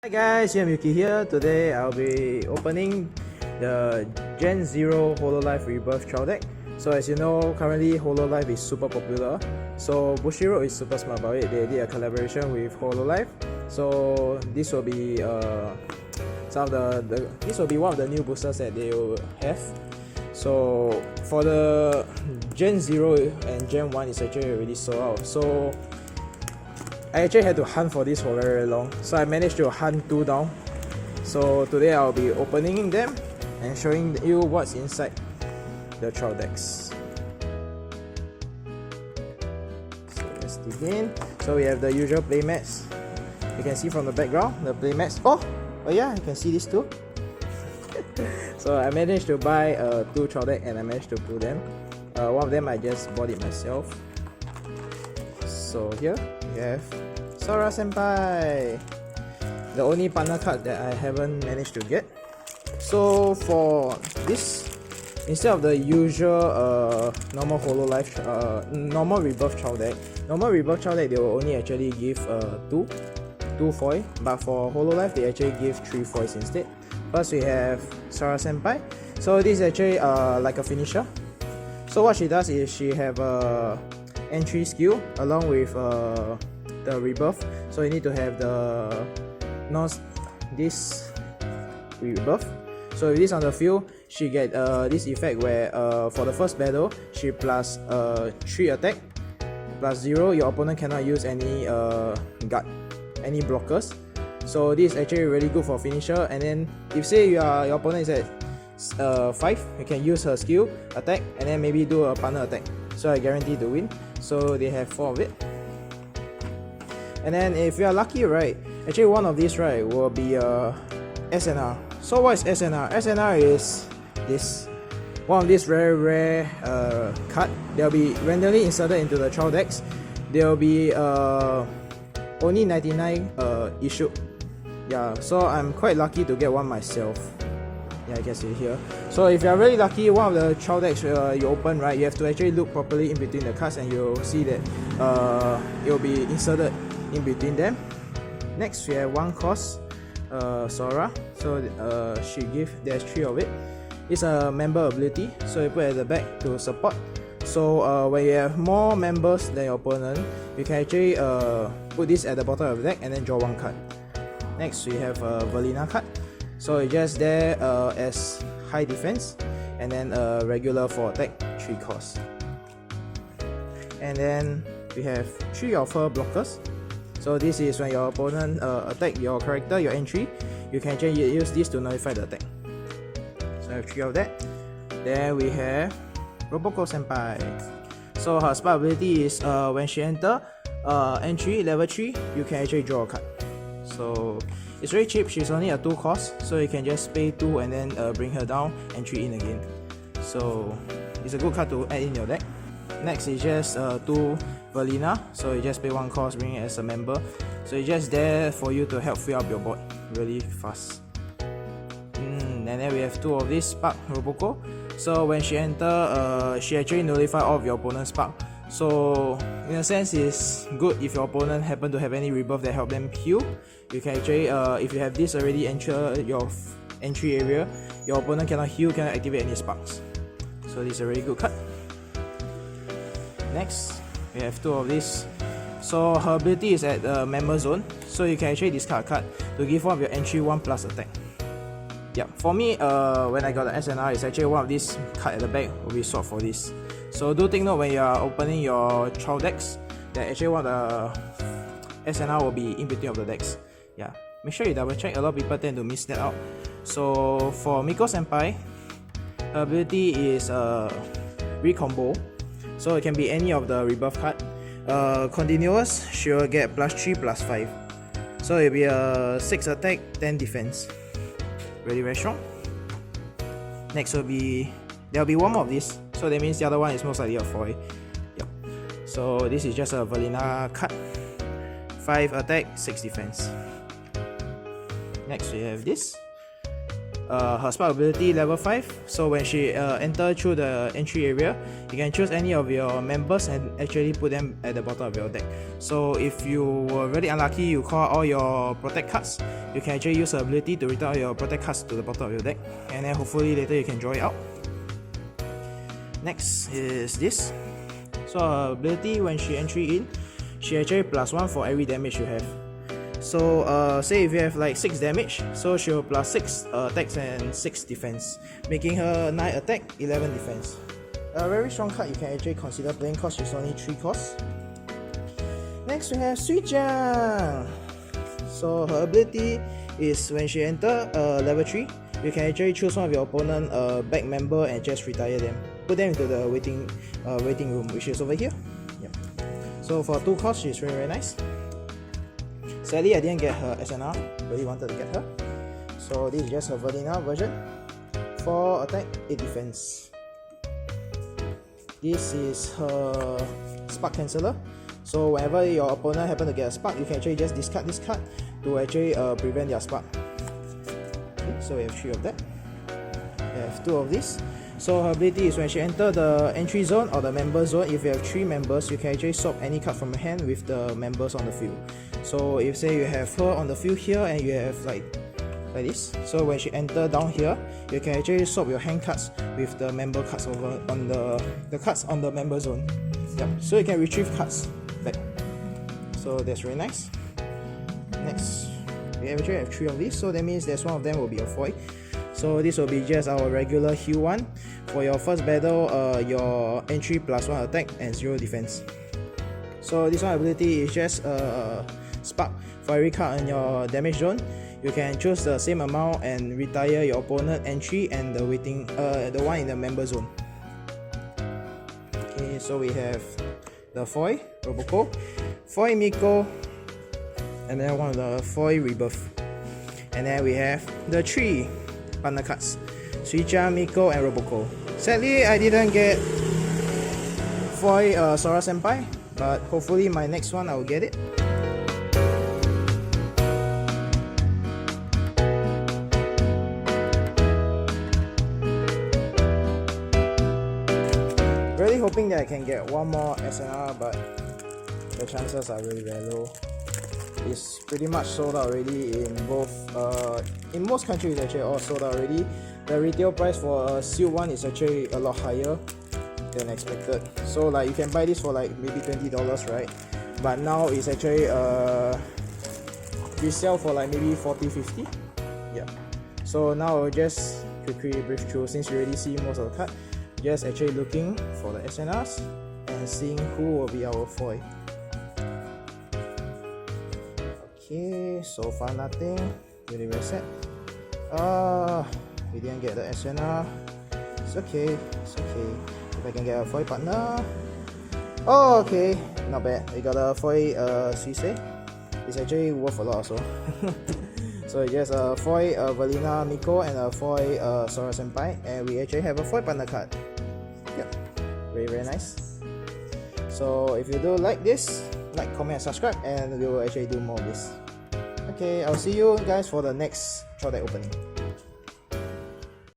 Hi guys, Umyuuki here. Today I'll be opening the Gen 0 Hololive ReBirth trial deck. So as you know, currently Hololive is super popular. So Bushiroad is super smart about it. They did a collaboration with Hololive. So this will be this will be one of the new boosters that they will have. So for the Gen 0 and Gen 1 is actually already sold out. So I actually had to hunt for this for very long, so I managed to hunt 2 down. So today I'll be opening them and showing you what's inside the trial decks. So let's dig in. So we have the usual playmats. You can see from the background the playmats. Oh yeah, you can see this too. So I managed to buy 2 trial deck and I managed to pull them. One of them I just bought it myself. So here we have Sora Senpai, the only partner card that I haven't managed to get. So for this, instead of the usual normal Hololive, normal ReBirth trial deck, they will only actually give 2 foil, but for Hololive they actually give 3 foils instead. First we have Sora Senpai. So this is actually like a finisher. So what she does is she have a entry skill along with the ReBirth. So you need to have this ReBirth. So with this on the field, she get this effect where for the first battle she plus 3 attack plus 0. Your opponent cannot use any guard, any blockers. So this is actually really good for finisher. And then if say your opponent is at 5, you can use her skill attack and then maybe do a partner attack. So I guarantee to win. So they have 4 of it. And then if you are lucky, right, actually one of these, right, will be SNR. So what is SNR? SNR is this one of these very rare card. They'll be randomly inserted into the trial decks. There will be only 99 issued. Yeah, so I'm quite lucky to get one myself. Yeah, I can see here. So if you're really lucky, one of the trial decks you open, right, you have to actually look properly in between the cards and you'll see that it will be inserted in between them. Next we have 1 cost Sora. So there's 3 of it. It's a member ability, so you put it at the back to support. So when you have more members than your opponent, you can actually put this at the bottom of the deck and then draw 1 card. Next we have a Velina card. So it's just there as high defense and then regular for attack, 3 cost. And then we have 3 of her blockers. So this is when your opponent attack your character, your entry, you can actually use this to nullify the attack. So I have 3 of that. Then we have Roboko Senpai. So her spark ability is when she enter entry level 3, you can actually draw a card. So it's very cheap. She's only a 2 cost, so you can just pay 2 and then bring her down and 3 in again. So it's a good card to add in your deck. Next is just 2 Velina. So you just pay 1 cost, bring it as a member. So it's just there for you to help fill up your board really fast. And then we have 2 of this Spark Roboko. So when she enter, she actually notify all of your opponent's Spark. So in a sense, it's good if your opponent happen to have any ReBirth that help them heal. You can actually, if you have this already enter your entry area, your opponent cannot heal, cannot activate any sparks. So this is a really good card. Next, we have 2 of this. So her ability is at the member zone, so you can actually discard a card to give one of your entry 1 plus attack. Yeah, for me, when I got the SNR, it's actually one of these card at the back will be swapped for this. So do take note when you are opening your trial decks that actually one of the SNR will be in between of the decks. Yeah, make sure you double check. A lot of people tend to miss that out. So for Miko Senpai, her ability is recombo. So it can be any of the ReBirth card. Continuous, she will get +3 +5. So it'll be a 6 attack, 10 defense. Really very strong. Next will be, there'll be 1 more of this. So that means the other one is most likely a foil. Yep. So this is just a Velina card. 5 attack, 6 defense. Next we have this. her spark ability level 5. So when she enter through the entry area, you can choose any of your members and actually put them at the bottom of your deck. So if you were really unlucky, you call all your protect cards, you can actually use her ability to return all your protect cards to the bottom of your deck, and then hopefully later you can draw it out. Next is this. So her ability, when she entry in, she actually +1 for every damage you have. So say if you have like 6 damage, so she'll +6 attacks and 6 defense, making her 9 attack, 11 defense. A very strong card you can actually consider playing cause she's only 3 costs. Next we have Suijang. So her ability is when she enter level 3, you can actually choose one of your opponent back member and just retire them. Put them into the waiting room, which is over here. Yep. So for 2 costs, she's very nice. Sadly, I didn't get her SNR, really wanted to get her. So this is just her vanilla version. 4 attack, 8 defense. This is her spark canceller. So whenever your opponent happen to get a spark, you can actually just discard this card to actually prevent their spark. Okay, so we have 3 of that. We have 2 of this. So her ability is when she enter the entry zone or the member zone, if you have 3 members, you can actually swap any card from your hand with the members on the field. So if say you have her on the field here and you have like this, so when she enter down here, you can actually swap your hand cards with the member cards over on the cards on the member zone. Yep. So you can retrieve cards back. So that's really nice. Next, we actually have 3 of these, so that means there's one of them will be a foil. So this will be just our regular heal one. For your first battle, your entry +1 attack and 0 defense. So this one ability is just spark for every card in your damage zone. You can choose the same amount and retire your opponent entry and the one in the member zone. Okay, so we have the foil Roboco, foil Miko, and then one of the foil ReBirth. And then we have the 3 partner cards, Suijang, Miko, and Roboco. Sadly, I didn't get foil Sora Senpai, but hopefully my next one I will get it. Really hoping that I can get one more SNR, but the chances are really very low. It's pretty much sold out already in both, in most countries actually all sold out already. The retail price for a sealed one is actually a lot higher than expected. So like you can buy this for like maybe $20, right? But now it's actually resell for like maybe 40-50. Yeah. So now I'll just quickly brief through, since you already see most of the card. Just actually looking for the SNRs and seeing who will be our foil. Okay, so far nothing. Really well set. We didn't get the SNR. It's okay, it's okay. If I can get a foil partner. Oh, okay, not bad. We got a foil Suisei. It's actually worth a lot also. So just a foil Valina Miko and a foil Sora Senpai, and we actually have a foil partner card. Yep, very nice. So if you do like this, like, comment, and subscribe, and we will actually do more of this. Okay, I'll see you guys for the next draw deck opening.